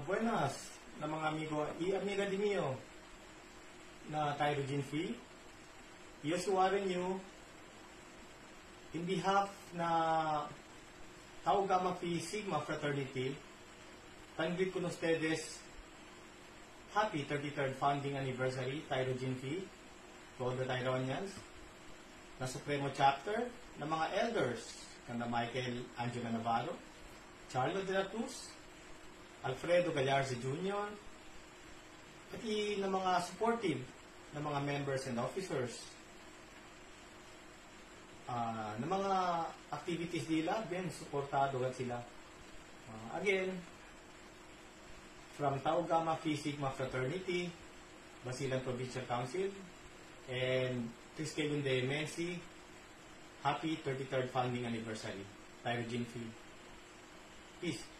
Buenas na mga amigo y amiga di mio na Tyrogene Free. Yes, Warren you in behalf na Tau Gamma Phi Sigma Fraternity, tanggit ko ustedes happy 33rd founding anniversary Tyrogene Free to all the Tyronians na Supremo Chapter ng mga elders kanda Michael Angela Navarro, Charlo de la Cruz, Alfredo Gallarza Jr., pati ng mga supportive ng mga members and officers ng mga activities nila, ben, supportado at sila. Again, from Tau Gamma Phi Sigma Fraternity, Basilan Provincial Council, and Triskelun de Mensi, happy 33rd founding anniversary, Tyrogene Free. Peace.